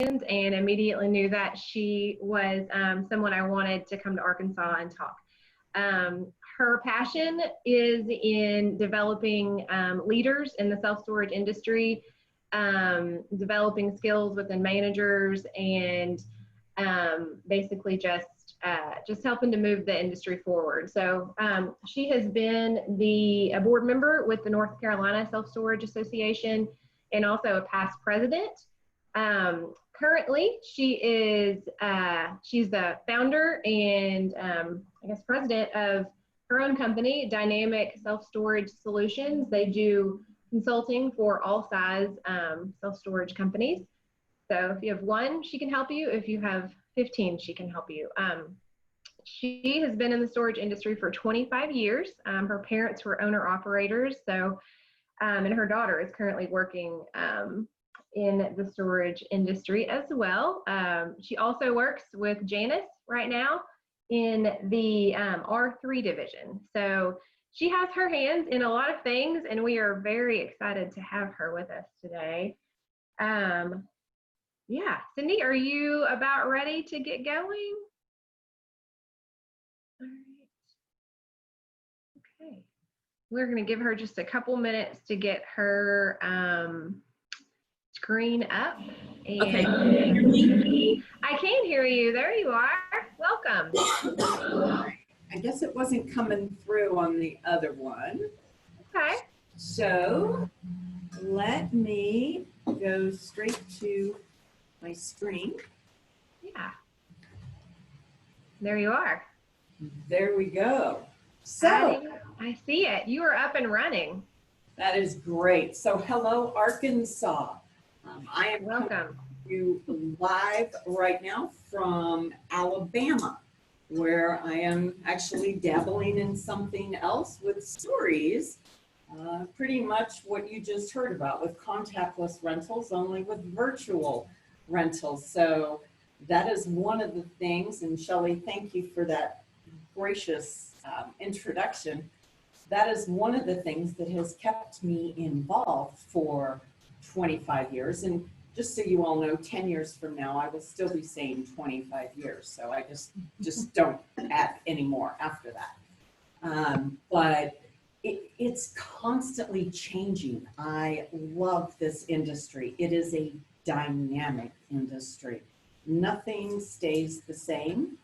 and immediately knew that she was someone I wanted to come to Arkansas and talk. Her passion is in developing leaders in the self-storage industry, developing skills within managers, and basically just helping to move the industry forward. So she has been a board member with the North Carolina Self-Storage Association and also a past president. Currently, she's the founder and I guess president of her own company, Dynamic Self-Storage Solutions. They do consulting for all size self-storage companies. So if you have one, she can help you. If you have 15, she can help you. She has been in the storage industry for 25 years. Her parents were owner-operators, so and her daughter is currently working in the storage industry as well. She also works with Janice right now in the R3 division. So she has her hands in a lot of things, and we are very excited to have her with us today. Yeah, Cindy, are you about ready to get going? All right. Okay. We're going to give her just a couple minutes to get her screen up. And okay. Can you hear me? I can hear you. There you are. Welcome. I guess it wasn't coming through on the other one. Okay. So let me go straight to my screen. Yeah. There you are. There we go. So I see it. You are up and running. That is great. So hello, Arkansas. I am welcome. You live right now from Alabama, where I am actually dabbling in something else with stories. Pretty much what you just heard about with contactless rentals, only with virtual rentals. So that is one of the things, and Shelley, thank you for that gracious introduction. That is one of the things that has kept me involved for 25 years. And just so you all know, 10 years from now, I will still be saying 25 years. So I just don't add any more after that. But it's constantly changing. I love this industry. It is a dynamic industry. Nothing stays the same.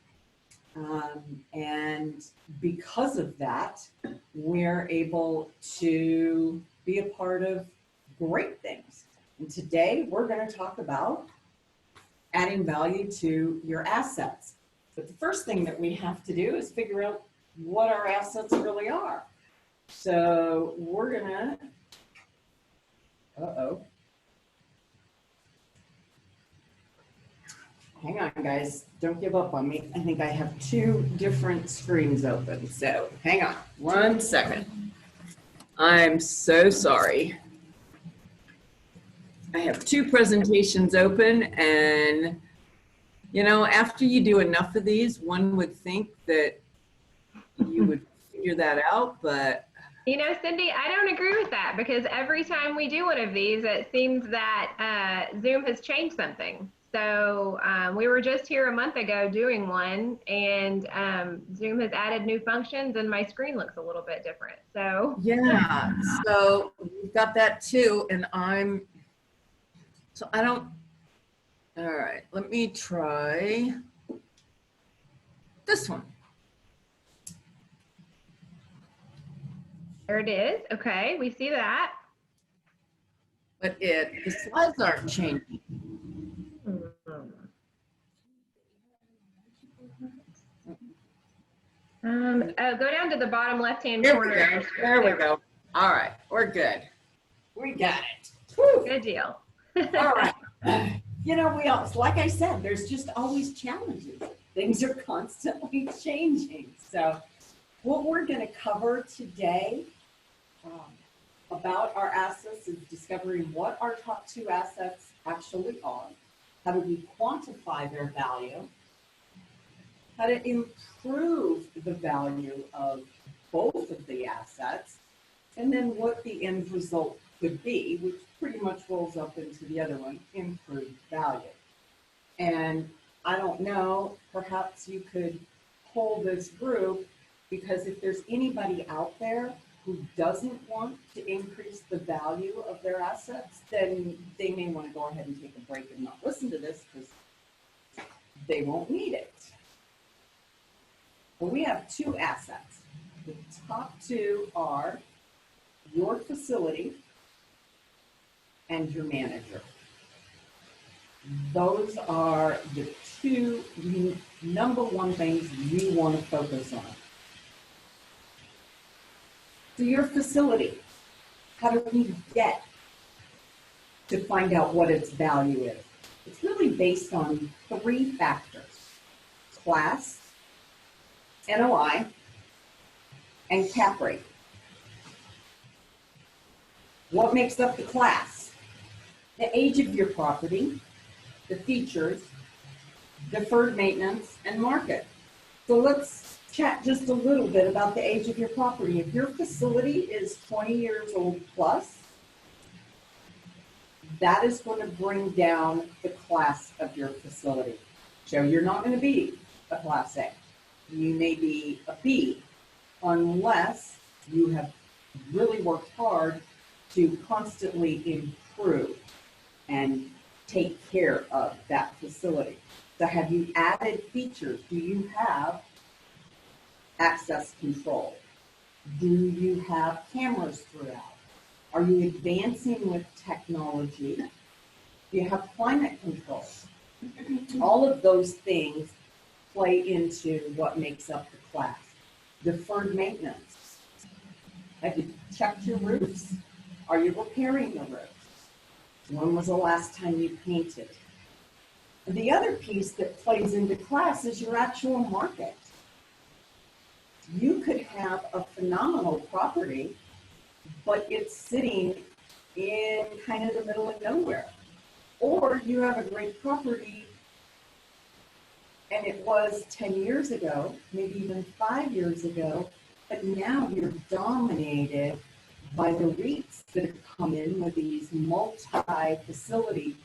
And because of that, we're able to be a part of great things. And today we're going to talk about adding value to your assets. But the first thing that we have to do is figure out what our assets really are. So we're going to, hang on, guys. Don't give up on me. I think I have two different screens open. So hang on 1 second. I'm so sorry. I have two presentations open, and you know, after you do enough of these, one would think that you would figure that out, but you know, Cindy, I don't agree with that, because every time we do one of these, it seems that Zoom has changed something. So we were just here a month ago doing one, and Zoom has added new functions, and my screen looks a little bit different. So yeah, so we've got that too, and I don't, all right, let me try this one. There it is. Okay, we see that. But the slides aren't changing. Go down to the bottom left-hand There corner. we go. There we go. All right, we're good. We got it. Woo. Good deal. All right. You know, like I said, there's just always challenges. Things are constantly changing. So what we're going to cover today about our assets is discovering what our top two assets actually are, how do we quantify their value, how to improve the value of both of the assets, and then what the end result could be, which pretty much rolls up into the other one, improved value. And I don't know, perhaps you could poll this group, because if there's anybody out there who doesn't want to increase the value of their assets, then they may want to go ahead and take a break and not listen to this because they won't need it. Well, we have two assets. The top two are your facility and your manager. Those are the two number one things you want to focus on. So your facility, how do we get to find out what its value is? It's really based on three factors: class, NOI, and cap rate. What makes up the class? The age of your property, the features, deferred maintenance, and market. So let's chat just a little bit about the age of your property. If your facility is 20 years old plus, that is going to bring down the class of your facility. So you're not going to be a class A. You may be a B, unless you have really worked hard to constantly improve and take care of that facility. So have you added features? Do you have access control? Do you have cameras throughout? Are you advancing with technology? Do you have climate control? All of those things play into what makes up the class. Deferred maintenance. Have you checked your roofs? Are you repairing the roofs? When was the last time you painted? The other piece that plays into class is your actual market. You could have a phenomenal property, but it's sitting in kind of the middle of nowhere. Or you have a great property and it was 10 years ago, maybe even 5 years ago, but now you're dominated by the REITs that have come in with these multi-story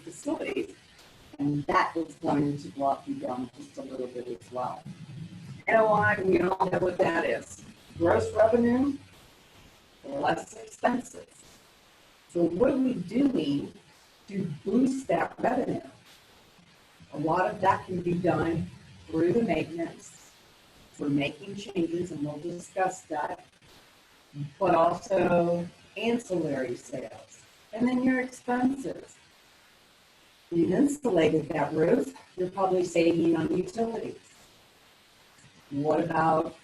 facilities, and that is going to drop you down just a little bit as well. NOI, we all know what that is. Gross revenue, less expenses. So what are we doing to boost that revenue? A lot of that can be done through the maintenance. We're making changes, and we'll discuss that, but also ancillary sales. And then your expenses. You've insulated that roof, you're probably saving on utilities. What about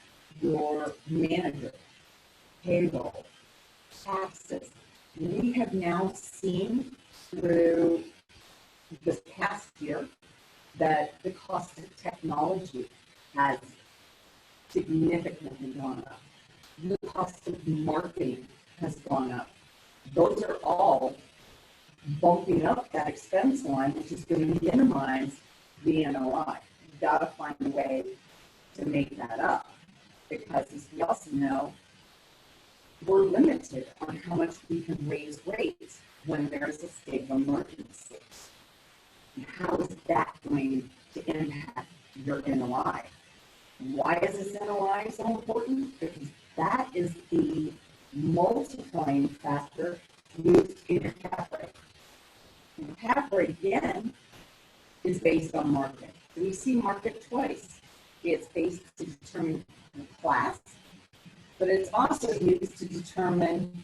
your manager, payroll, taxes? We have now seen through this past year that the cost of technology has significantly gone up. The cost of marketing has gone up. Those are all bumping up that expense line, which is going to minimize the NOI. You've got to find a way to make that up, because as we also know, we're limited on how much we can raise rates when there's a state of emergency. And how is that going to impact your NOI? Why is this NOI so important? Because that is the multiplying factor used in your cap rate. And the cap rate, again, is based on market. So we see market twice. It's based to determine the class, but it's also used to determine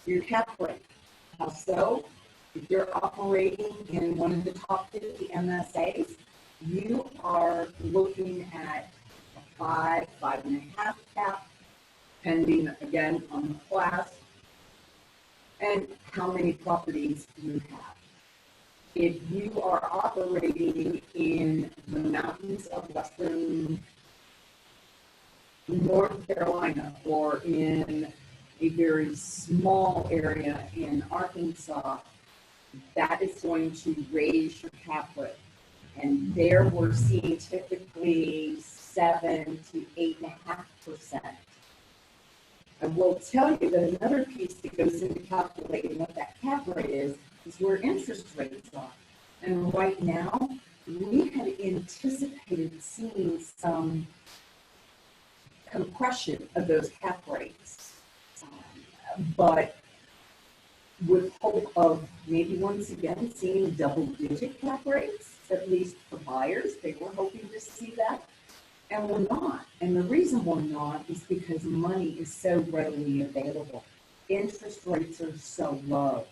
your cap rate. How so? If you're operating in one of the top 50 MSAs, you are looking at a 5.5 cap, depending again on the class and how many properties you have. If you are operating in the mountains of western North Carolina or in a very small area in Arkansas, that is going to raise your cap rate. And there we're seeing typically 7 to 8.5%. I will tell you that another piece that goes into calculating what that cap rate is is where interest rates are. And right now, we had anticipated seeing some compression of those cap rates. But with hope of maybe once again seeing double-digit cap rates, at least for buyers, they were hoping to see that. And we're not. And the reason we're not is because money is so readily available. Interest rates are so low.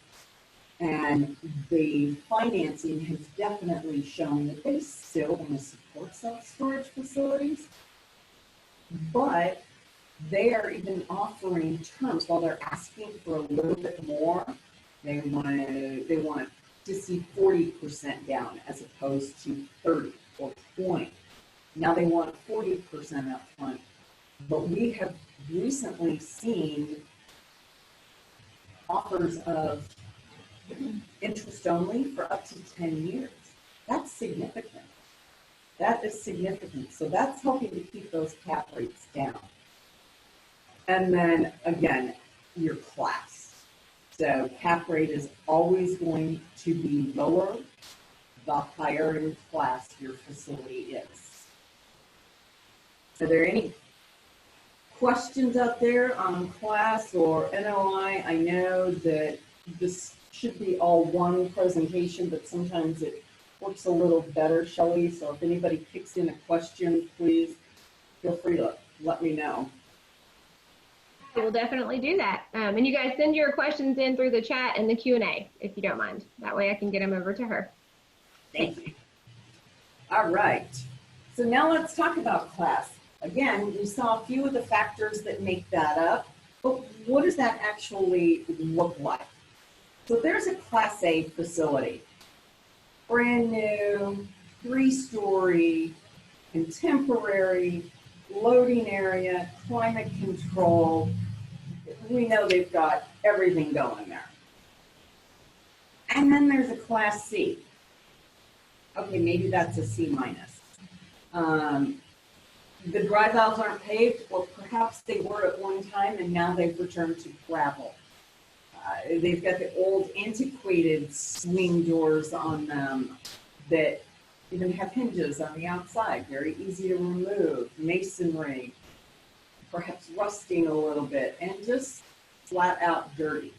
And the financing has definitely shown that they still want to support self-storage facilities, but they are even offering terms while they're asking for a little bit more. They want to see 40% down as opposed to 30 or 20. Now they want 40% up front. But we have recently seen offers of interest only for up to 10 years. That's significant. That is significant. So that's helping to keep those cap rates down. And then again, your class. So cap rate is always going to be lower the higher in class your facility is. Are there any questions out there on class or NOI? I know that this should be all one presentation, but sometimes it works a little better, Shelley. So if anybody kicks in a question, please feel free to let me know. I will definitely do that. And you guys send your questions in through the chat and the Q&A, if you don't mind. That way I can get them over to her. Thank you. All right. So now let's talk about class. Again, we saw a few of the factors that make that up, but what does that actually look like? So there's a Class A facility, brand new, 3-story, contemporary, loading area, climate control. We know they've got everything going there. And then there's a Class C. Okay, maybe that's a C minus. The drive aisles aren't paved, or perhaps they were at one time and now they've returned to gravel. They've got the old antiquated swing doors on them that even have hinges on the outside, very easy to remove, masonry, perhaps rusting a little bit, and just flat out dirty.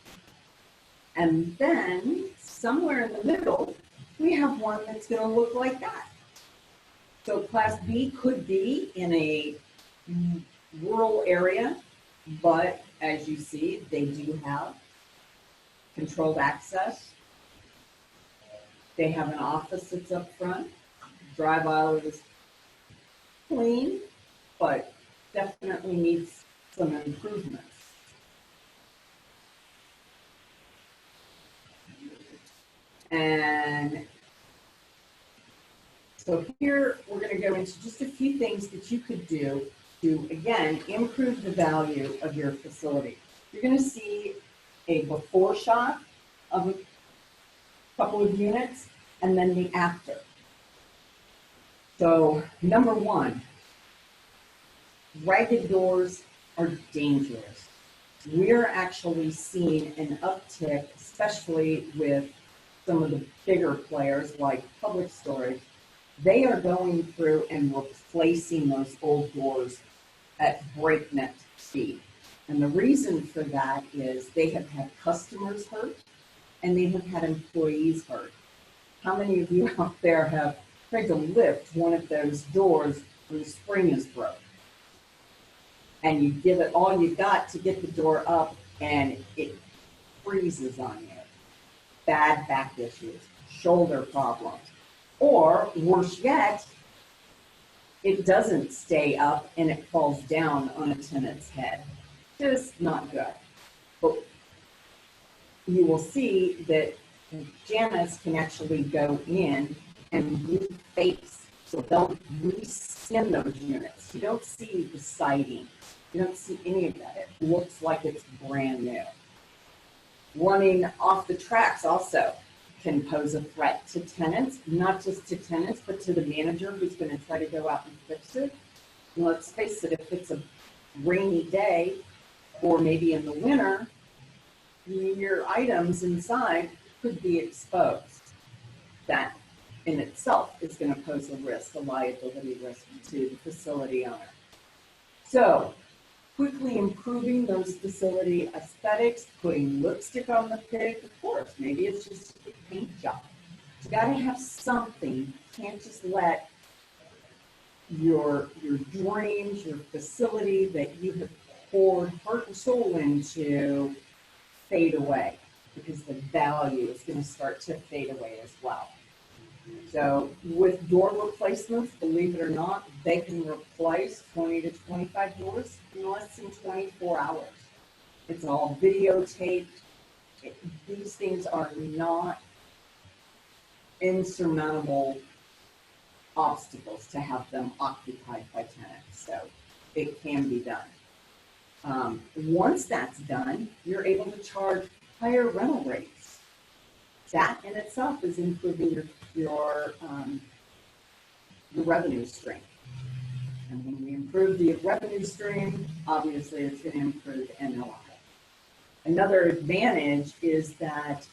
And then somewhere in the middle, we have one that's going to look like that. So Class B could be in a rural area, but as you see, they do have controlled access. They have an office that's up front. Drive aisle is clean, but definitely needs some improvements. And so here we're going to go into just a few things that you could do to, again, improve the value of your facility. You're going to see a before shot of a couple of units and then the after. So number one, ragged doors are dangerous. We're actually seeing an uptick, especially with some of the bigger players like Public Storage. They are going through and replacing those old doors at breakneck speed. And the reason for that is they have had customers hurt and they have had employees hurt. How many of you out there have tried to lift one of those doors where the spring is broke? And you give it all you got to get the door up and it freezes on you. Bad back issues, shoulder problems. Or worse yet, it doesn't stay up and it falls down on a tenant's head. Just not good. But you will see that Janice can actually go in and reface. So they'll reskin those units. You don't see the siding. You don't see any of that. It looks like it's brand new. Running off the tracks also can pose a threat to tenants, not just to tenants, but to the manager who's going to try to go out and fix it. And let's face it, if it's a rainy day or maybe in the winter, your items inside could be exposed. That in itself is going to pose a risk, a liability risk to the facility owner. So quickly improving those facility aesthetics, putting lipstick on the pig, of course, maybe it's just a paint job. You got to have something. You can't just let your dreams, your facility that you have poured heart and soul into fade away, because the value is going to start to fade away as well. So with door replacements, believe it or not, they can replace 20 to 25 doors in less than 24 hours. It's all videotaped. These things are not insurmountable obstacles to have them occupied by tenants. So it can be done. Once that's done, you're able to charge higher rental rates. That in itself is improving your revenue stream. And when we improve the revenue stream, obviously it's going to improve NOI. Another advantage is that,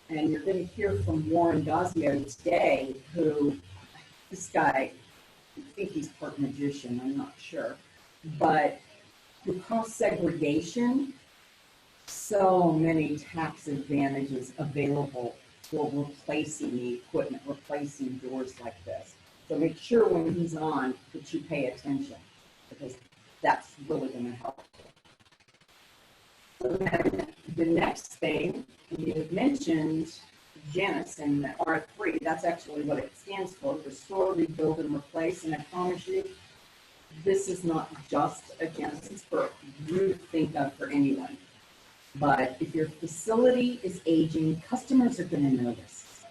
and you're going to hear from Warren Gazio today, who, this guy, I think he's part magician, I'm not sure, but because segregation, so many tax advantages available for replacing the equipment, replacing doors like this. So make sure when he's on that you pay attention, because that's really going to help. So then the next thing, you had mentioned Janice and R3, that's actually what it stands for, restore, rebuild, and replace. And I promise you, this is not just a Genesis for you to think of for anyone. But if your facility is aging, customers are going to notice.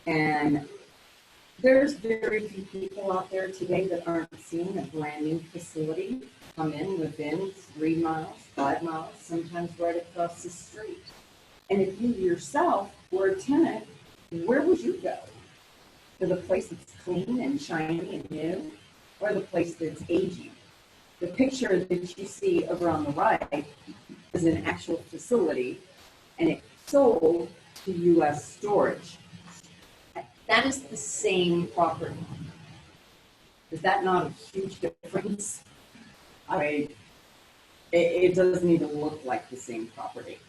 And there's very few people out there today that aren't seeing a brand new facility come in within 3 miles, 5 miles, sometimes right across the street. And if you yourself were a tenant, where would you go? To the place that's clean and shiny and new, or the place that's aging? The picture that you see over on the right is an actual facility, and it's sold to U.S. Storage. That is the same property. Is that not a huge difference? I mean, it doesn't even look like the same property.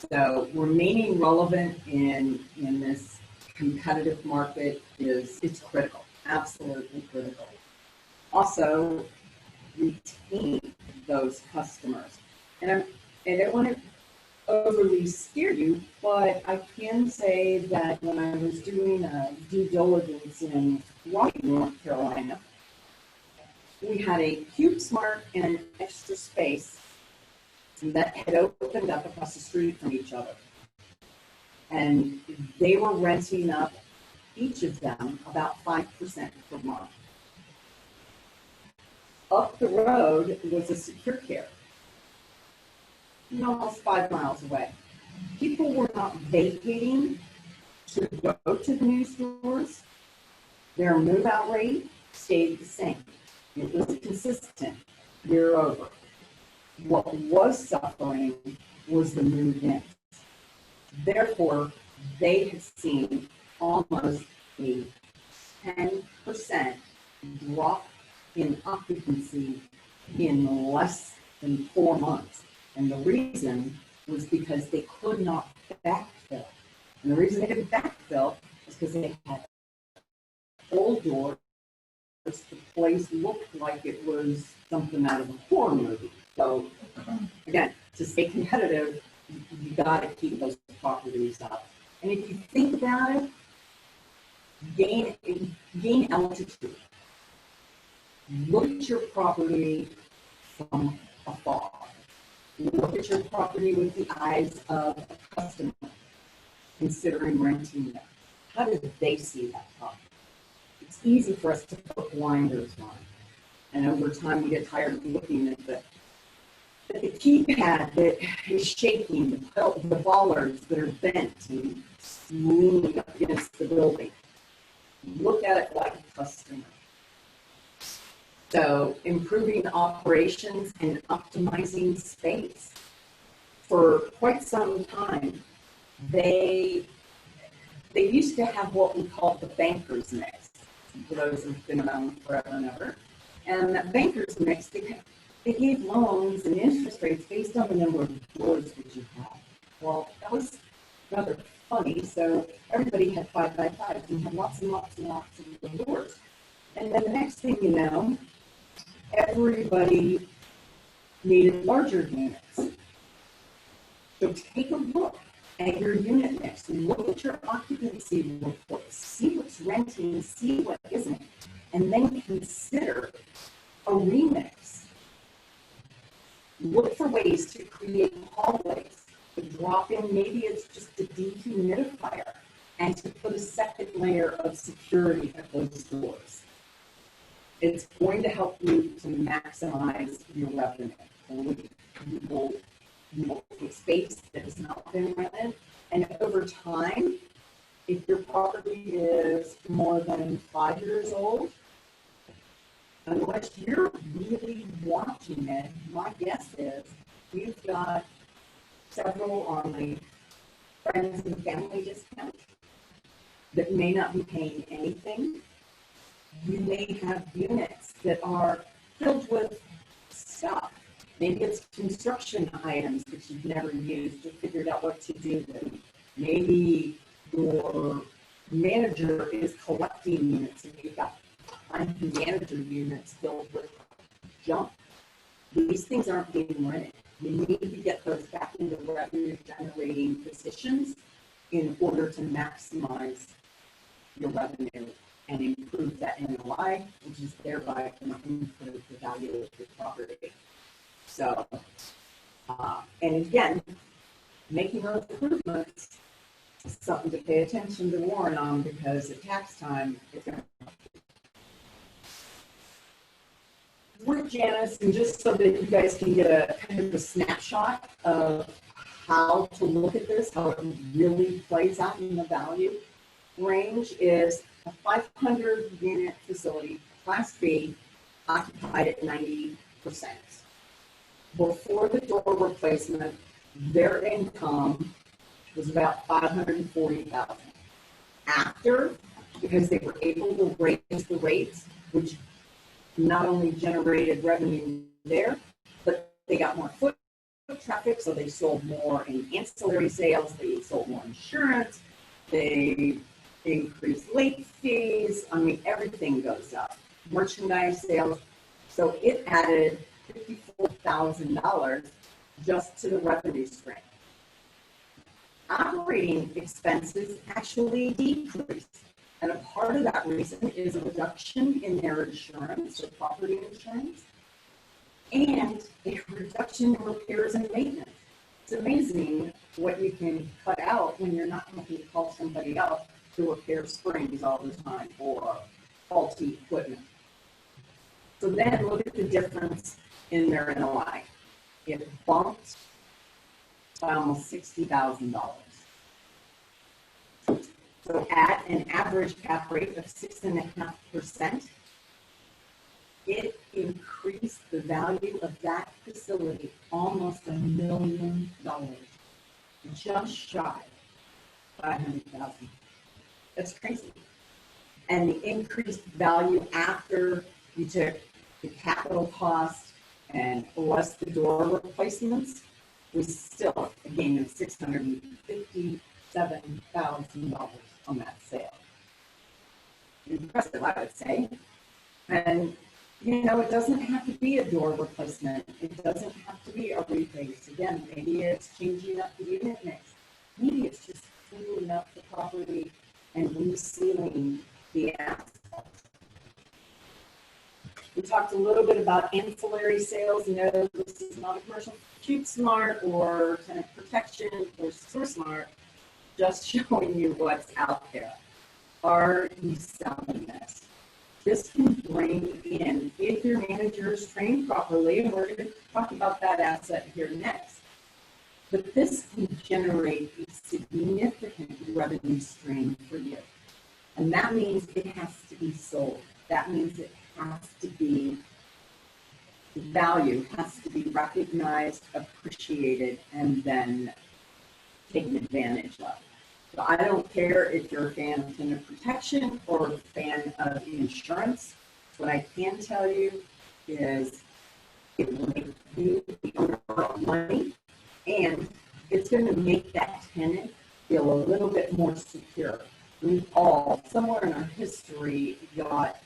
So remaining relevant in this competitive market it's critical, absolutely critical. Also, retain those customers. And I don't want to overly scare you, but I can say that when I was doing a due diligence in Raleigh, North Carolina, we had a CubeSmart and an Extra Space that had opened up across the street from each other. And they were renting up, each of them, about 5% per month. Up the road was a Secure Care, almost 5 miles away. People were not vacating to go to the new stores. Their move-out rate stayed the same. It was consistent year over. What was suffering was the move-in. Therefore, they had seen almost a 10% drop in occupancy in less than 4 months. And the reason was because they could not backfill. And the reason they didn't backfill is because they had old doors. The place looked like it was something out of a horror movie. So, again, to stay competitive, you got to keep those properties up. And if you think about it, gain altitude. Look at your property from afar. Look at your property with the eyes of a customer considering renting them. How do they see that property? It's easy for us to put blinders on. And over time, we get tired of looking at the keypad that is shaking, the bollards that are bent and leaning up against the building. Look at it like a customer. So improving operations and optimizing space. for quite some time, they used to have what we call the banker's mix, for those who've been around forever and ever. And that banker's mix, they gave loans and interest rates based on the number of doors that you had. Well, that was rather funny, so everybody had 5 by 5s and had lots and lots and lots of doors. And then the next thing you know, everybody needed larger units. So take a look at your unit mix, look at your occupancy reports, see what's renting, see what isn't, and then consider a remix. Look for ways to create hallways, to drop in, maybe it's just a dehumidifier, and to put a second layer of security at those doors. It's going to help you to maximize your revenue. You will take space that has not been rented, and over time, if your property is more than 5 years old, unless you're really watching it, my guess is you've got several on the friends and family discount that may not be paying anything. You may have units that are filled with stuff. Maybe it's construction items that you've never used or figured out what to do with. Maybe your manager is collecting units and you've got manager units filled with junk. These things aren't being rented. You need to get those back into revenue generating positions in order to maximize your revenue and improve that NOI, which is thereby going to improve the value of your property. So, and again, making those improvements is something to pay attention to Warren on, because at tax time, it's going to with Janice, and just so that you guys can get a kind of a snapshot of how to look at this, how it really plays out in the value range, is a 500 unit facility, Class B, occupied at 90%. Before the door replacement, their income was about $540,000. After, because they were able to raise the rates, which not only generated revenue there, but they got more foot traffic, so they sold more in ancillary sales, they sold more insurance, they increased late fees. I mean, everything goes up. Merchandise sales. So it added $54,000 just to the revenue stream. Operating expenses actually decreased. And a part of that reason is a reduction in their insurance or property insurance and a reduction in repairs and maintenance. It's amazing what you can cut out when you're not having to call somebody else to repair springs all the time or faulty equipment. So then look at the difference in their NOI. It bumped by almost $60,000. So at an average cap rate of 6.5%, it increased the value of that facility almost $1 million, just shy of $500,000. That's crazy. And the increased value after you took the capital cost and less the door replacements was still a gain of $657,000 on that sale. Impressive, I would say. And, you know, it doesn't have to be a door replacement. It doesn't have to be a replace. Again, maybe it's changing up the unit mix. Maybe it's just cleaning up the property and resealing the assets. We talked a little bit about ancillary sales. You know, this is not a commercial Cube Smart or tenant protection or Store Smart, just showing you what's out there. Are you selling this? This can bring in, if your manager is trained properly, and we're going to talk about that asset here next, but this can generate a significant revenue stream for you. And that means it has to be sold. That means it has to be value has to be recognized, appreciated, and then taken advantage of. So I don't care if you're a fan of tenant protection or a fan of insurance. What I can tell you is it will make you the owner of money, and it's going to make that tenant feel a little bit more secure. We've all, somewhere in our history, got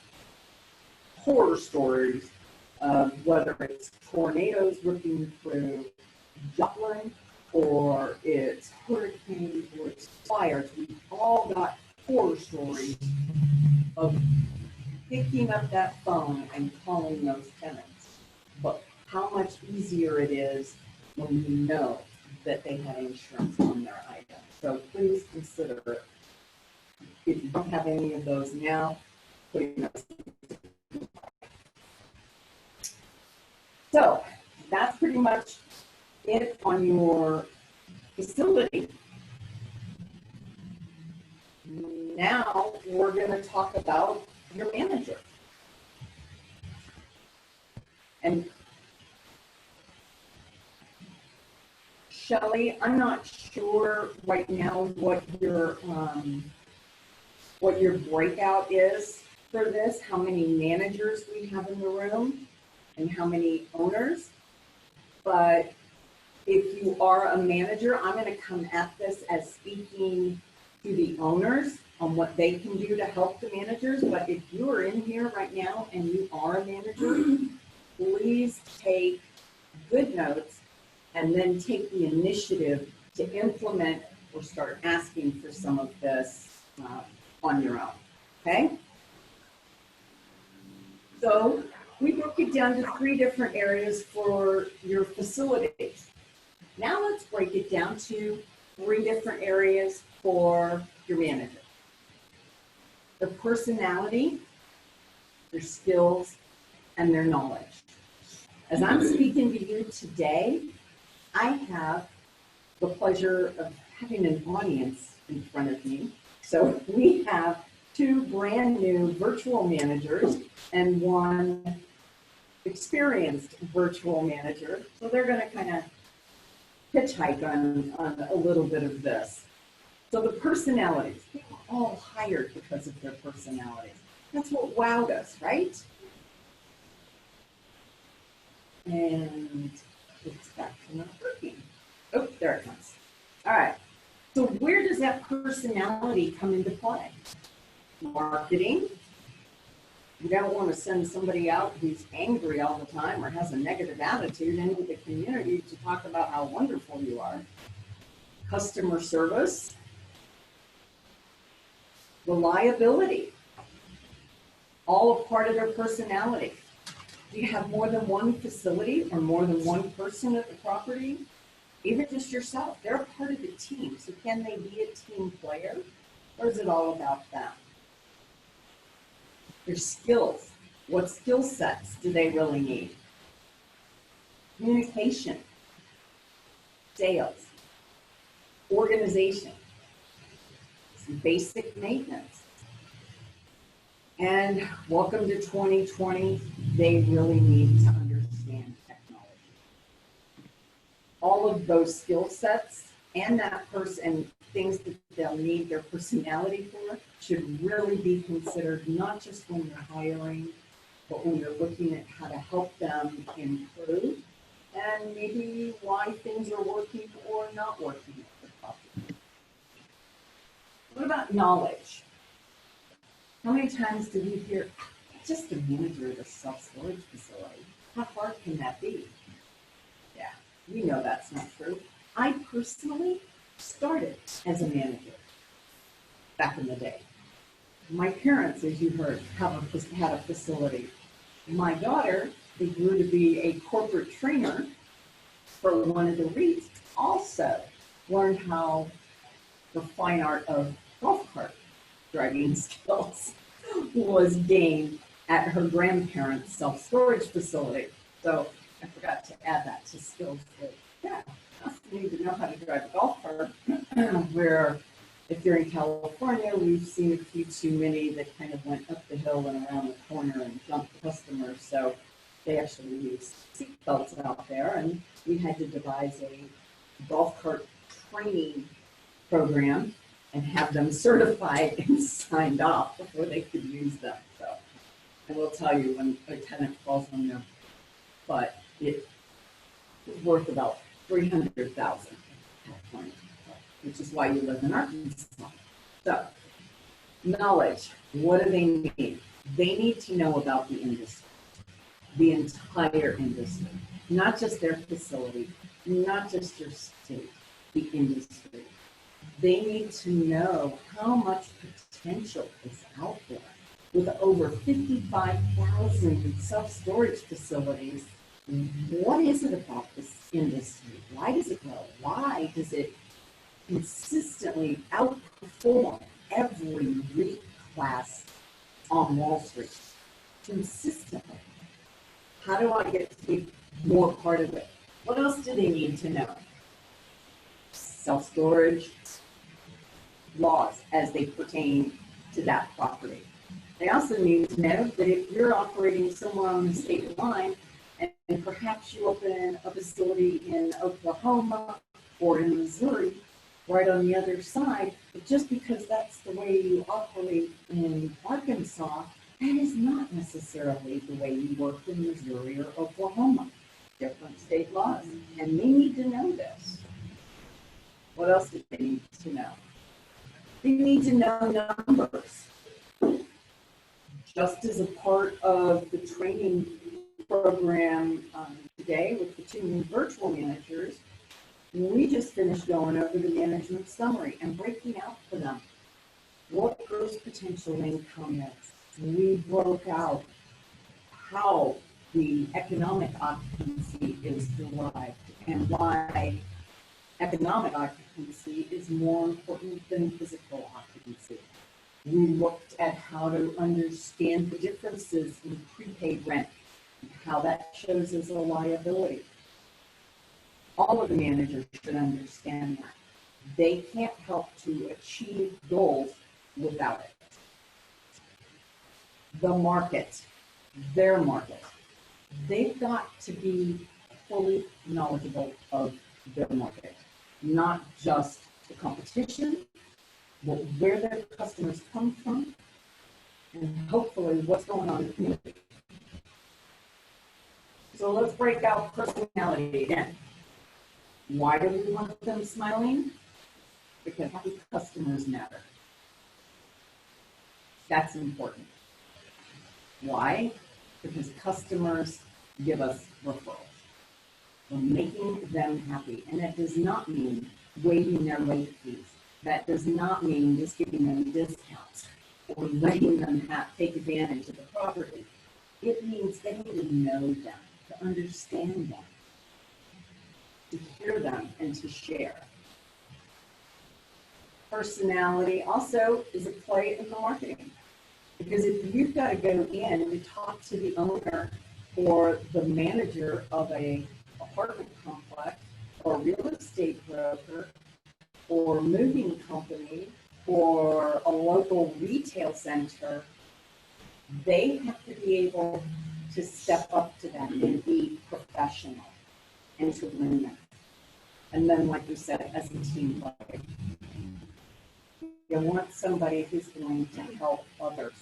horror stories of whether it's tornadoes ripping through Jutland, or it's hurricanes, or it's fires. We've all got horror stories of picking up that phone and calling those tenants. But how much easier it is when you know that they had insurance on their item. So please consider it. If you don't have any of those now, putting those. So that's pretty much it on your facility. Now we're going to talk about your manager. And Shelley, I'm not sure right now what your breakout is for this, how many managers we have in the room and how many owners. But if you are a manager, I'm going to come at this as speaking to the owners on what they can do to help the managers. But if you are in here right now and you are a manager, please take good notes and then take the initiative to implement or start asking for some of this on your own, okay? So we broke it down to 3 different areas for your facilities. Now let's break it down to 3 different areas for your manager. Their personality, their skills, and their knowledge. As I'm speaking to you today, I have the pleasure of having an audience in front of me. So we have 2 brand new virtual managers and 1 experienced virtual manager. So they're going to kind of hitchhike on a little bit of this. So the personalities, they were all hired because of their personalities. That's what wowed us, right? And it's back to not working. Oh, there it comes. All right. So where does that personality come into play? Marketing. You don't want to send somebody out who's angry all the time or has a negative attitude into the community to talk about how wonderful you are. Customer service. Reliability. All a part of their personality. Do you have more than 1 facility or more than 1 person at the property? Even just yourself, they're a part of the team. So can they be a team player, or is it all about them? Their skills. What skill sets do they really need? Communication, sales, organization, some basic maintenance. And welcome to 2020, they really need to understand technology. All of those skill sets and that person, things that they'll need their personality for, should really be considered not just when you're hiring, but when you're looking at how to help them improve and maybe why things are working or not working at the property. What about knowledge? How many times do we hear, just a manager of a self-storage facility? How hard can that be? Yeah, we know that's not true. I personally started as a manager back in the day. My parents, as you heard, had a facility. My daughter, who grew to be a corporate trainer for one of the REITs, also learned how the fine art of golf cart driving skills was gained at her grandparents' self-storage facility. So I forgot to add that to skills. That, yeah, you need to know how to drive a golf cart. Where if you're in California, we've seen a few too many that kind of went up the hill and around the corner and jumped customers. So They actually use seat belts out there, and we had to devise a golf cart training program and have them certified and signed off before they could use them. So I will tell you, when a tenant falls on their butt, it was worth about $300,000 at that point, which is why you live in Arkansas. So knowledge, what do they need? They need to know about the industry, the entire industry, not just their facility, not just your state, the industry. They need to know how much potential is out there. With over 55,000 self-storage facilities, what is it about this industry? Why does it grow? Why does it consistently outperform every REIT class on Wall Street? Consistently. How do I get to be more part of it? What else do they need to know? Self-storage laws as they pertain to that property. They also need to know that if you're operating somewhere on the state line, and perhaps you open a facility in Oklahoma or in Missouri, right on the other side, but just because that's the way you operate in Arkansas, that is not necessarily the way you work in Missouri or Oklahoma. Different state laws, and they need to know this. What else do they need to know? They need to know numbers. Just as a part of the training program today with the 2 new virtual managers, we just finished going over the management summary and breaking out for them what gross potential income is. We broke out how the economic occupancy is derived and why economic occupancy is more important than physical occupancy. We looked at how to understand the differences in prepaid rent, and how that shows as a liability. All of the managers should understand that. They can't help to achieve goals without it. The market, their market, they've got to be fully knowledgeable of their market, not just the competition, but where their customers come from, and hopefully what's going on in the community. So let's break out personality again. Why do we want them smiling? Because happy customers matter. That's important. Why? Because customers give us referrals. We're making them happy. And that does not mean waiving their late fees. That does not mean just giving them discounts or letting them take advantage of the property. It means getting to know them, to understand them, to hear them, and to share. Personality also is a play in the marketing. Because if you've got to go in and talk to the owner or the manager of an apartment complex or real estate broker or moving company or a local retail center, they have to be able to step up to them and be professional and to win them. And then, like you said, as a team player, you want somebody who's going to help others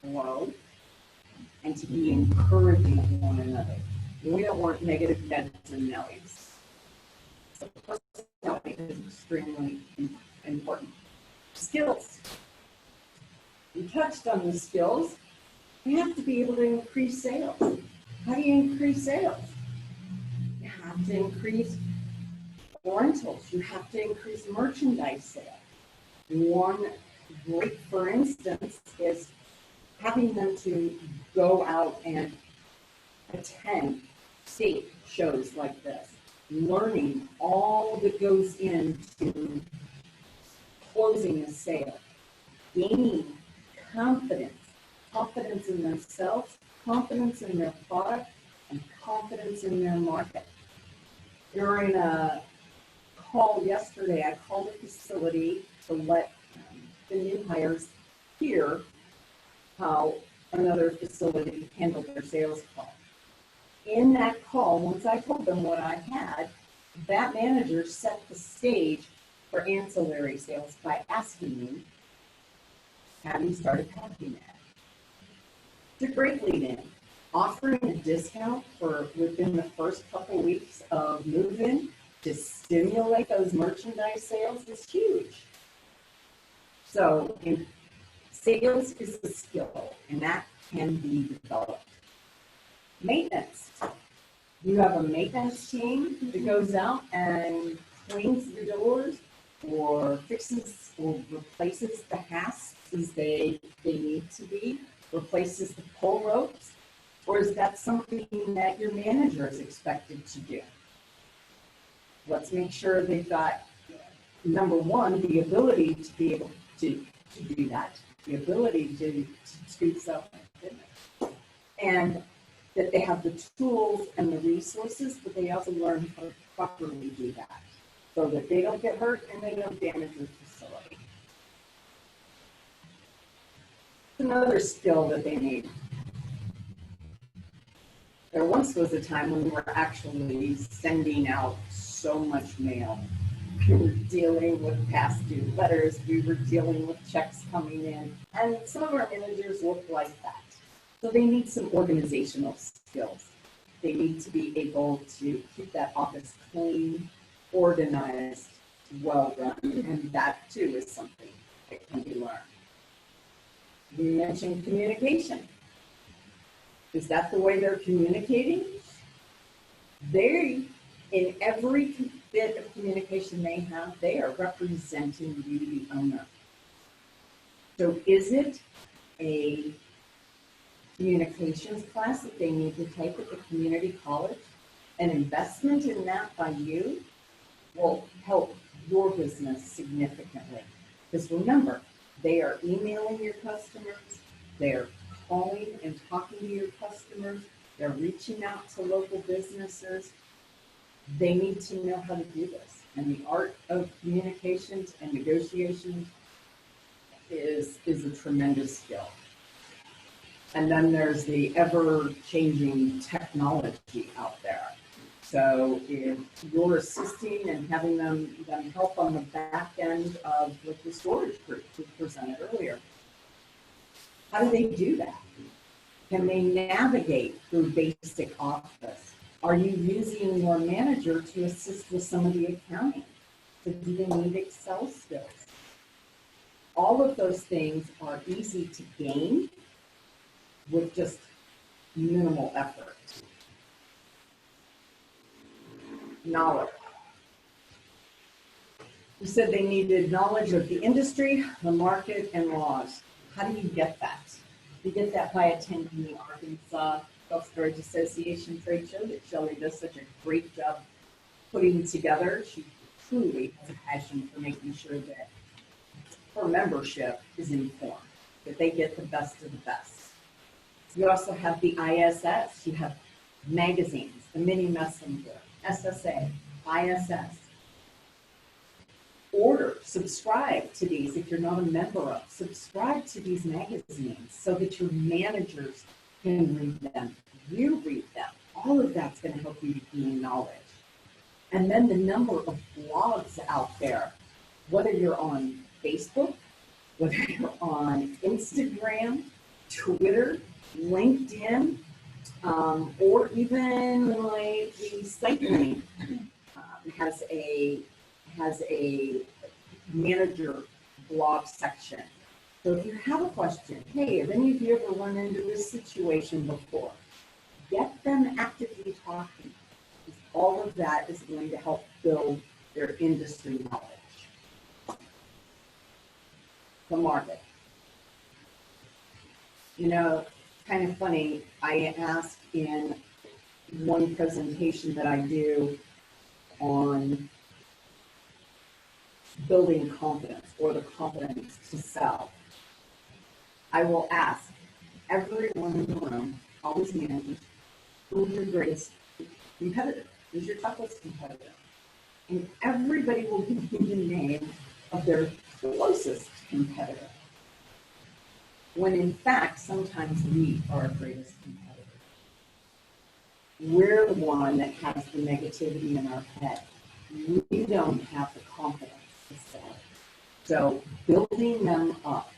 grow and to be encouraging of one another. We don't want negative Neds and Nellies. So personality is extremely important. Skills. We touched on the skills. You have to be able to increase sales. How do you increase sales? You have to increase rentals. You have to increase merchandise sales. One great, for instance, is having them to go out and attend state shows like this, learning all that goes into closing a sale, gaining confidence in themselves, confidence in their product, and confidence in their market. During a call yesterday, I called a facility to let the new hires hear how another facility handled their sales call. in that call, once I told them what I had, that manager set the stage for ancillary sales by asking me, have you started copying that? It's a great lead in. Offering a discount for within the first couple weeks of move-in to stimulate those merchandise sales is huge. So sales is a skill, and that can be developed. Maintenance. You have a maintenance team that goes out and cleans the doors or fixes or replaces the hasps as they need to be, replaces the pull ropes, or is that something that your manager is expected to do? Let's make sure they've got, number one, the ability to be able to do that, the ability to self-improvement, and that they have the tools and the resources, but they also learn how to properly do that so that they don't get hurt and they don't damage the facility. It's another skill that they need. There once was a time when we were actually sending out so much mail. We were dealing with past due letters, we were dealing with checks coming in, and some of our managers look like that. So they need some organizational skills. They need to be able to keep that office clean, organized, well run, and that too is something that can be learned. You mentioned communication. Is that the way they're communicating? In every bit of communication they have, they are representing you, the owner. So is it a communications class that they need to take at the community college? An investment in that by you will help your business significantly. Because remember, they are emailing your customers, they're calling and talking to your customers, they're reaching out to local businesses. They need to know how to do this. And the art of communications and negotiations is a tremendous skill. And then there's the ever-changing technology out there. So if you're assisting and having them help on the back end of what the storage group we presented earlier, how do they do that? Can they navigate through basic office? Are you using your manager to assist with some of the accounting? So do they need Excel skills? All of those things are easy to gain with just minimal effort. Knowledge. You said they needed knowledge of the industry, the market, and laws. How do you get that? You get that by attending the Arkansas Self-Storage Association trade show that Shelley does such a great job putting together. She truly has a passion for making sure that her membership is informed, that they get the best of the best. You also have the ISS. You have magazines, the Mini Messenger, SSA, ISS. Order, subscribe to these if you're not a member of. Subscribe to these magazines so that your managers can read them. You read them. All of that's going to help you to gain knowledge. And then the number of blogs out there, whether you're on Facebook, whether you're on Instagram, Twitter, LinkedIn, or even like the site link has a manager blog section. So if you have a question, hey, have any of you ever run into this situation before? Get them actively talking. All of that is going to help build their industry knowledge. The market. You know, kind of funny, I asked in one presentation that I do on building confidence or the confidence to sell. I will ask everyone in the room, always managers, who's your greatest competitor? Who's your toughest competitor? And everybody will give you the name of their closest competitor. When in fact, sometimes we are our greatest competitor. we're the one that has the negativity in our head. We don't have the confidence to sell. So building them up,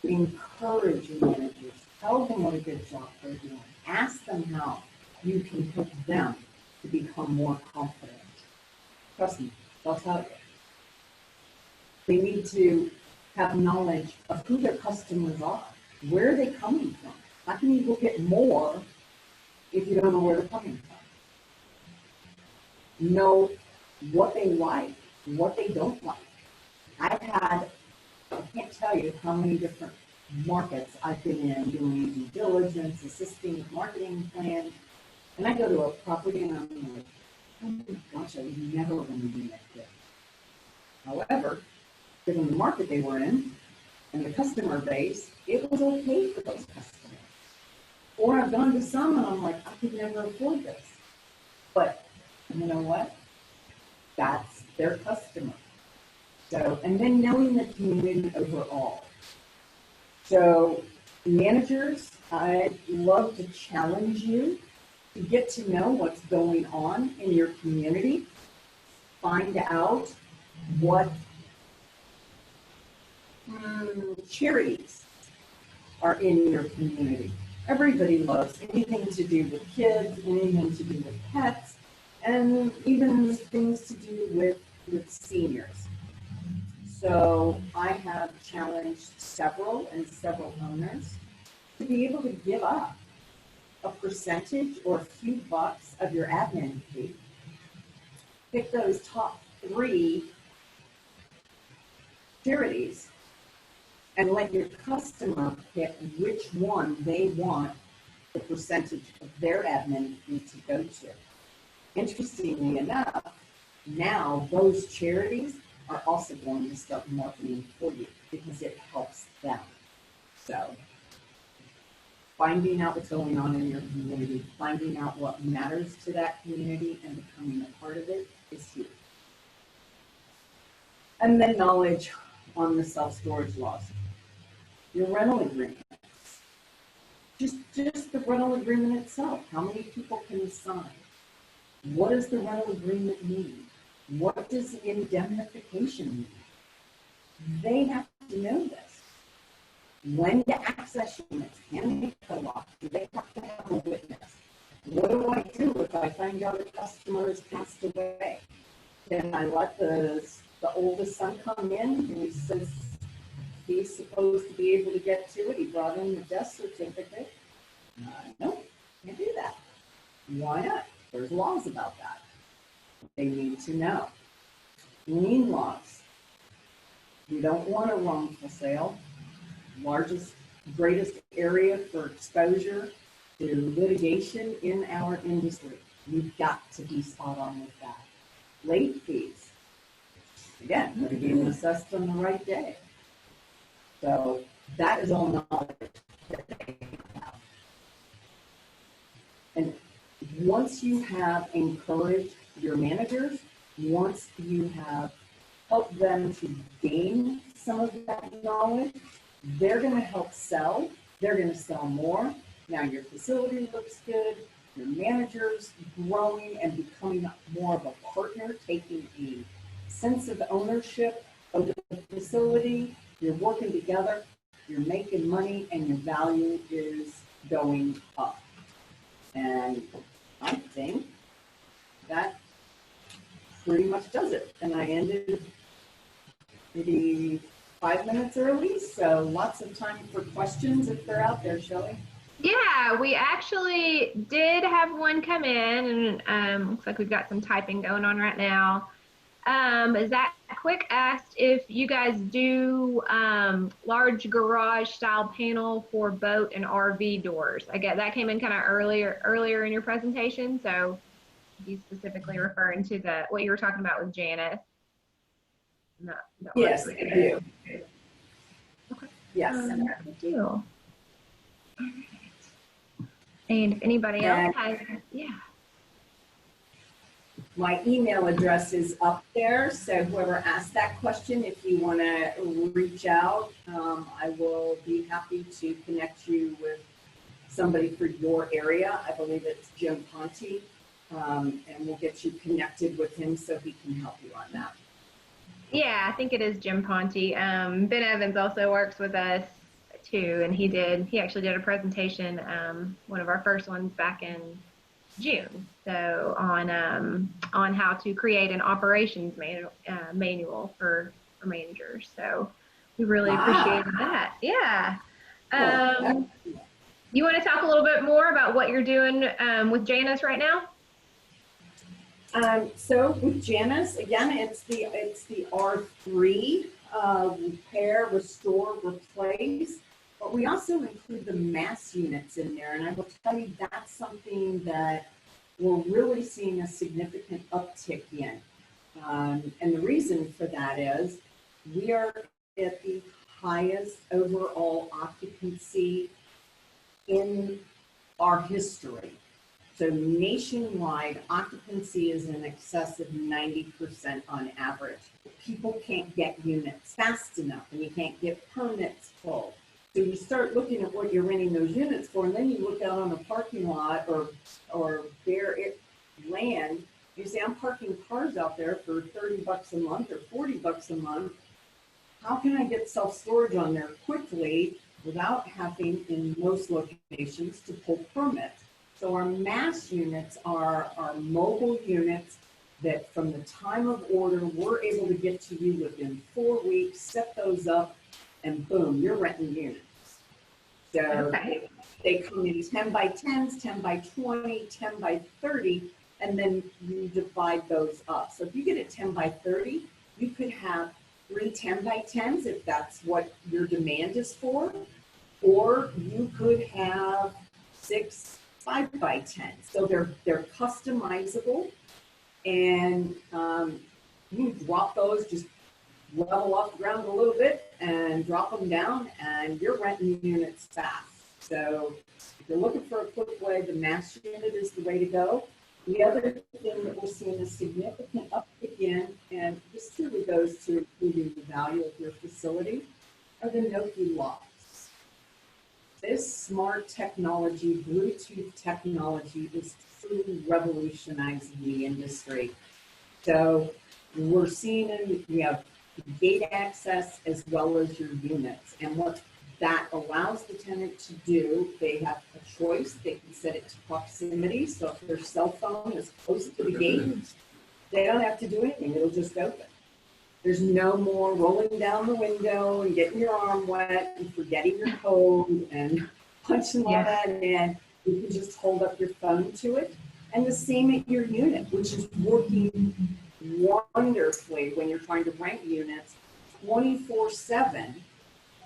encourage your managers, tell them what a good job they're doing, ask them how you can help them to become more confident. Trust me, they'll tell you. They need to have knowledge of who their customers are. Where are they coming from? How can you look at more if you don't know where they're coming from? Know what they like, what they don't like. I've had, I can't tell you how many different markets I've been in doing due diligence, assisting with marketing plans, and I go to a property and I'm like, oh my gosh, I would never want to do that. However, given the market they were in and the customer base, it was okay for those customers. Or I've gone to some and I'm like, I could never afford this. But you know what? That's their customer. So, and then knowing the community overall. So managers, I'd love to challenge you to get to know what's going on in your community. Find out what charities are in your community. Everybody loves anything to do with kids, anything to do with pets, and even things to do with seniors. So I have challenged several owners to be able to give up a percentage or a few bucks of your admin fee. Pick those top 3 charities and let your customer pick which one they want the percentage of their admin fee to go to. Interestingly enough, now those charities are also going to start marketing for you because it helps them. So finding out what's going on in your community, finding out what matters to that community and becoming a part of it is huge. And then knowledge on the self-storage laws. Your rental agreement. Just the rental agreement itself. How many people can you sign? What does the rental agreement mean? What does indemnification mean? They have to know this. When to access units, can they co-op? Do they have to have a witness? What do I do if I find out a customer has passed away? Can I let the oldest son come in who says he's supposed to be able to get to it? He brought in the death certificate. No, can't do that. Why not? There's laws about that. They need to know. Lien laws. You don't want a wrongful sale. Largest, greatest area for exposure to litigation in our industry. You've got to be spot on with that. Late fees. Again, they're being assessed on the right day. So that is all knowledge that they have. And once you have encouraged your managers, once you have helped them to gain some of that knowledge, they're going to help sell. They're going to sell more. Now your facility looks good. Your manager's growing and becoming more of a partner, taking a sense of ownership of the facility. You're working together. You're making money, and your value is going up. And I think that pretty much does it. And I ended maybe 5 minutes early, so lots of time for questions if they're out there, Shelley. Yeah, we actually did have one come in, and looks like we've got some typing going on right now. Zach Quick asked if you guys do large garage style panel for boat and RV doors. I get that came in kind of earlier in your presentation, so he's specifically referring to what you were talking about with Janice. Yes, I do. Okay. Yes. Good deal. All right. And if anybody else has, yeah. My email address is up there, so whoever asked that question, if you want to reach out, I will be happy to connect you with somebody for your area. I believe it's Jim Ponte, and we'll get you connected with him so he can help you on that. Yeah, I think it is Jim Ponte. Ben Evans also works with us too, and he actually did a presentation, one of our first ones back in June, so on how to create an operations manual for managers. So we really appreciated that. Yeah. You want to talk a little bit more about what you're doing with Janice right now? So with Janice, again, it's the R3, repair, restore, replace, but we also include the mass units in there. And I will tell you, that's something that we're really seeing a significant uptick in. And the reason for that is we are at the highest overall occupancy in our history. So nationwide, occupancy is in excess of 90% on average. People can't get units fast enough, and you can't get permits full. So you start looking at what you're renting those units for, and then you look out on a parking lot or bare land. You say, I'm parking cars out there for 30 bucks a month or 40 bucks a month. How can I get self-storage on there quickly without having, in most locations, to pull permits? So our mass units are our mobile units that from the time of order, we're able to get to you within 4 weeks, set those up, and boom, you're renting units. So they come in 10 by 10s, 10 by 20, 10 by 30, and then you divide those up. So if you get a 10 by 30, you could have 3 10 by 10s if that's what your demand is for, or you could have 6 5 by 10. So they're customizable, and you drop those, just level off the ground a little bit and drop them down, and you're renting units fast. So if you're looking for a quick way, the mass unit is the way to go. The other thing that we're seeing a significant uptick in, and this truly goes to improving the value of your facility, are the no-key locks. This smart technology, Bluetooth technology, is truly revolutionizing the industry. So we're seeing we have gate access as well as your units. And what that allows the tenant to do, they have a choice. They can set it to proximity. So if their cell phone is close to the gate, they don't have to do anything. It'll just open. There's no more rolling down the window and getting your arm wet and forgetting your code and punching all that in. You can just hold up your phone to it. And the same at your unit, which is working wonderfully when you're trying to rent units 24/7.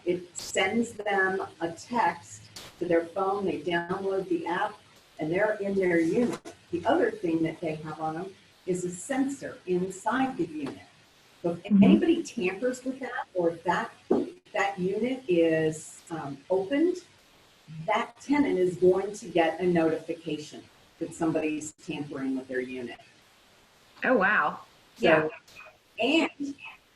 It sends them a text to their phone. They download the app, and they're in their unit. The other thing that they have on them is a sensor inside the unit. So if anybody tampers with that, or if that unit is opened, that tenant is going to get a notification that somebody's tampering with their unit. Oh, wow. So, and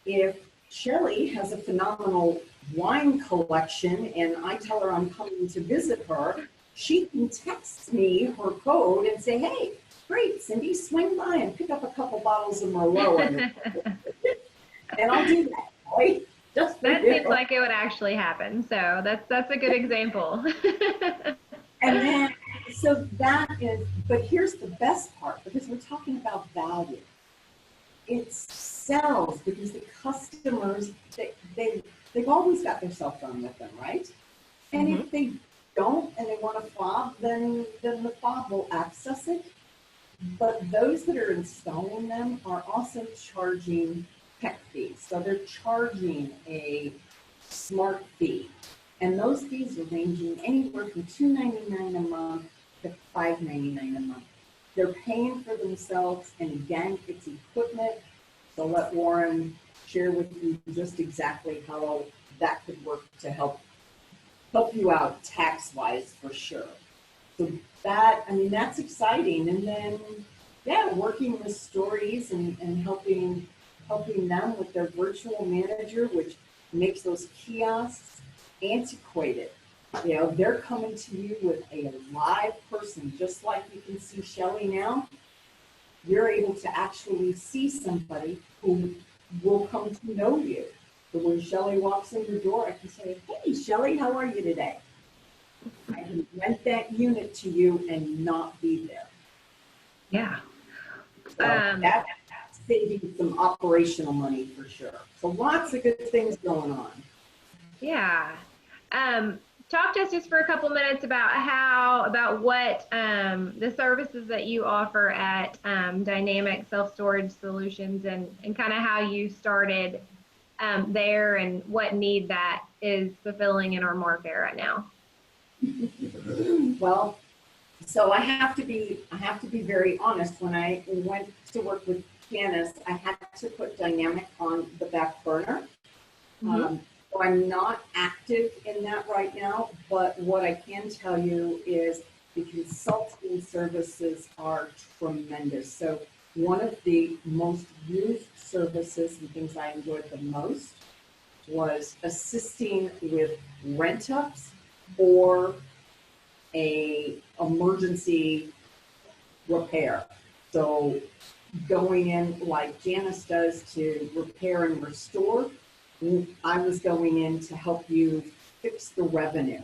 if Shelley has a phenomenal wine collection and I tell her I'm coming to visit her, she can text me her code and say, hey, great, Cindy, swing by and pick up a couple bottles of Merlot. And I'll do that, right? Just that seems like it would actually happen. So that's a good example. And then, so that is, but here's the best part, because we're talking about value. It sells because the customers, they've always got their cell phone with them, right? And if they don't and they want a fob, then the fob will access it. But those that are installing them are also charging tech fees. So they're charging a smart fee. And those fees are ranging anywhere from $2.99 a month to $5.99 a month. They're paying for themselves, and again, it's equipment. So let Warren share with you just exactly how that could work to help you out tax-wise for sure. So that, I mean, that's exciting. And then, yeah, working with stories and helping them with their virtual manager, which makes those kiosks antiquated. You know, they're coming to you with a live person, just like you can see Shelley now. You're able to actually see somebody who will come to know you. So when Shelley walks in the door, I can say, hey, Shelley, how are you today? I can rent that unit to you and not be there. Yeah. So that's saving some operational money for sure. So lots of good things going on. Yeah. Talk to us just for a couple minutes about what the services that you offer at Dynamic Self-Storage Solutions, and kind of how you started there and what need that is fulfilling in our market right now. Well, so I have to be very honest. When I went to work with Janice, I had to put Dynamic on the back burner. Mm-hmm. So I'm not active in that right now, but what I can tell you is the consulting services are tremendous. So one of the most used services and things I enjoyed the most was assisting with rent-ups or a emergency repair. So going in like Janice does to repair and restore, I was going in to help you fix the revenue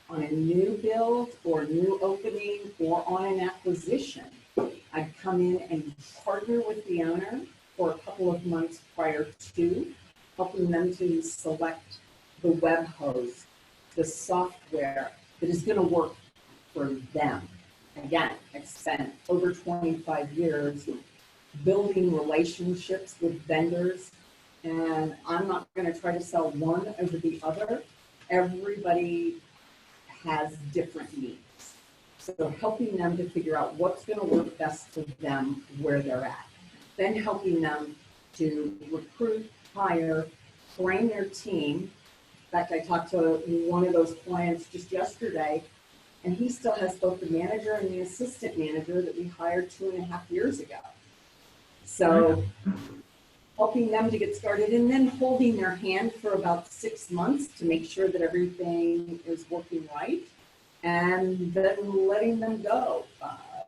on a new build or new opening or on an acquisition. I'd come in and partner with the owner for a couple of months prior to, helping them to select the web host, the software that is going to work for them. Again, I've spent over 25 years building relationships with vendors, and I'm not going to try to sell one over the other. Everybody has different needs. So helping them to figure out what's going to work best for them where they're at. Then helping them to recruit, hire, train their team. In fact, I talked to one of those clients just yesterday, and he still has both the manager and the assistant manager that we hired 2.5 years ago. So helping them to get started and then holding their hand for about 6 months to make sure that everything is working right, and then letting them go.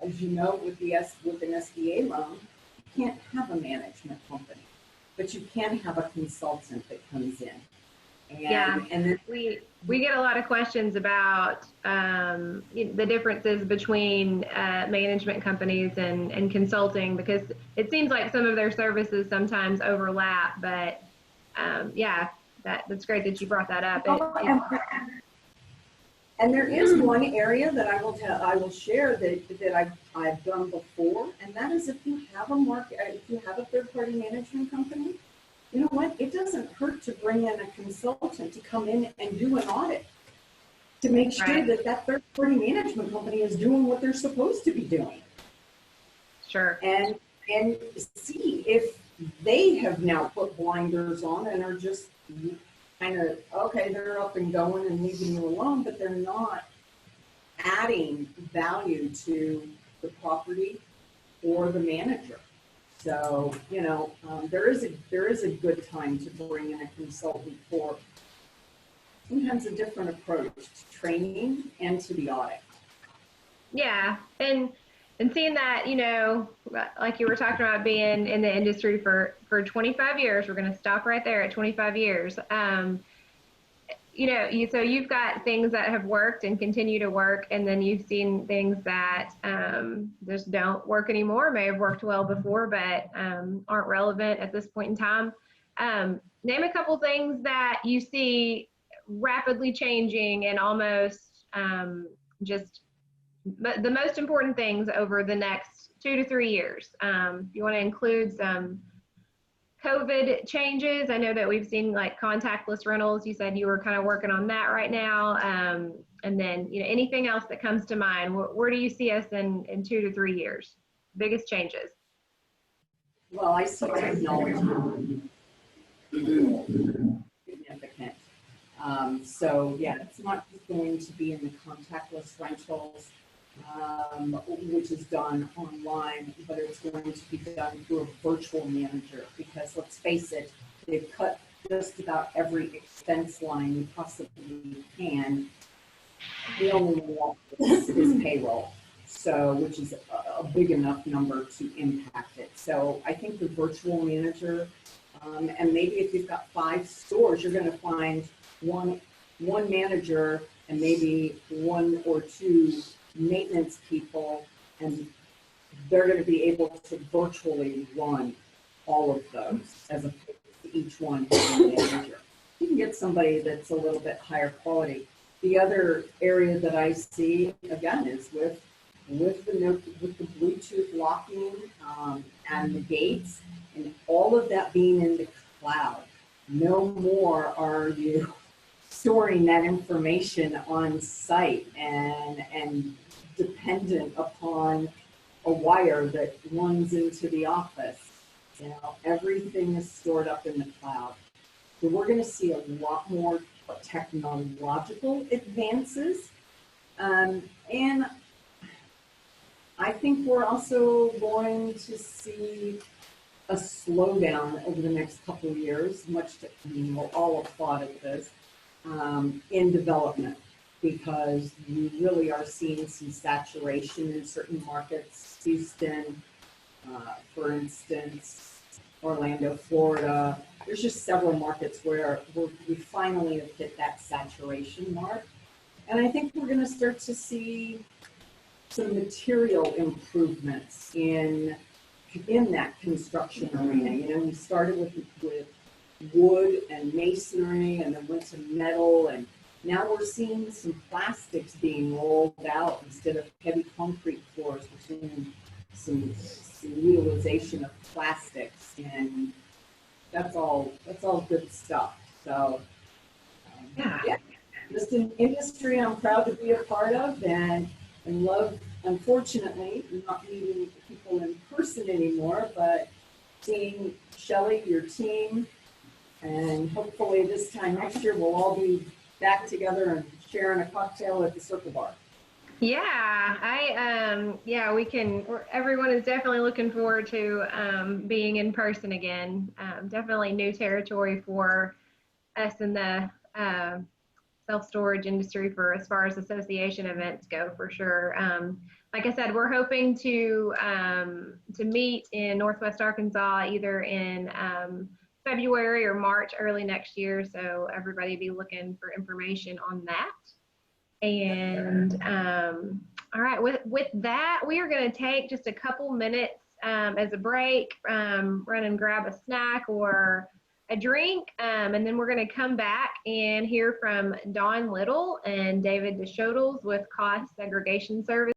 As you know, with an SBA loan, you can't have a management company, but you can have a consultant that comes in. And then we get a lot of questions about the differences between management companies and consulting, because it seems like some of their services sometimes overlap. But that's great that you brought that up. And there is one area that I will share that I've done before, and that is if you have a third-party management company, you know what? It doesn't hurt to bring in a consultant to come in and do an audit to make sure that third-party management company is doing what they're supposed to be doing. Sure. And see if they have now put blinders on and are just kind of, okay, they're up and going and leaving you alone, but they're not adding value to the property or the manager. So, there is a good time to bring in a consultant for sometimes a different approach to training and to the audit. Yeah, and seeing that, like you were talking about being in the industry for 25 years, we're going to stop right there at 25 years. So you've got things that have worked and continue to work, and then you've seen things that just don't work anymore, may have worked well before, but aren't relevant at this point in time. Name a couple things that you see rapidly changing and almost just the most important things over the next 2 to 3 years. You want to include some COVID changes. I know that we've seen like contactless rentals. You said you were kind of working on that right now. And then, anything else that comes to mind, where do you see us in 2 to 3 years? Biggest changes? Well, I see technology significant. So yeah, it's not just going to be in the contactless rentals, which is done online, but it's going to be done through a virtual manager, because let's face it, they've cut just about every expense line you possibly can The only one left is payroll, so, which is a big enough number to impact it. So I think the virtual manager, and maybe if you've got 5 stores, you're gonna find one manager and maybe 1 or 2 maintenance people, and they're gonna be able to virtually run all of those as opposed to each one having a manager. You can get somebody that's a little bit higher quality. The other area that I see, again, is with the Bluetooth locking, and the gates, and all of that being in the cloud. No more are you storing that information on site and dependent upon a wire that runs into the office. You know, everything is stored up in the cloud. So we're going to see a lot more technological advances. And I think we're also going to see a slowdown over the next couple of years, much to, I mean, we'll all applaud at this, in development, because you really are seeing some saturation in certain markets. Houston, for instance, Orlando, Florida. There's just several markets where we finally have hit that saturation mark. And I think we're going to start to see some material improvements in that construction arena. You know, we started with wood and masonry, and then went to metal, and now we're seeing some plastics being rolled out instead of heavy concrete floors. We're seeing some utilization of plastics, and that's all good stuff. So yeah, just an industry I'm proud to be a part of, and love, unfortunately, not meeting people in person anymore, but seeing Shelley, your team, and hopefully this time next year we'll all be back together and sharing a cocktail at the Circle Bar. Yeah, we can, everyone is definitely looking forward to being in person again. Definitely new territory for us in the self-storage industry for as far as association events go, for sure. Like I said, we're hoping to meet in Northwest Arkansas either in February or March early next year. So everybody be looking for information on that. And all right, with that, we are going to take just a couple minutes as a break, run and grab a snack or a drink, and then we're going to come back and hear from Dawn Little and David DeShodels with Cost Segregation Service.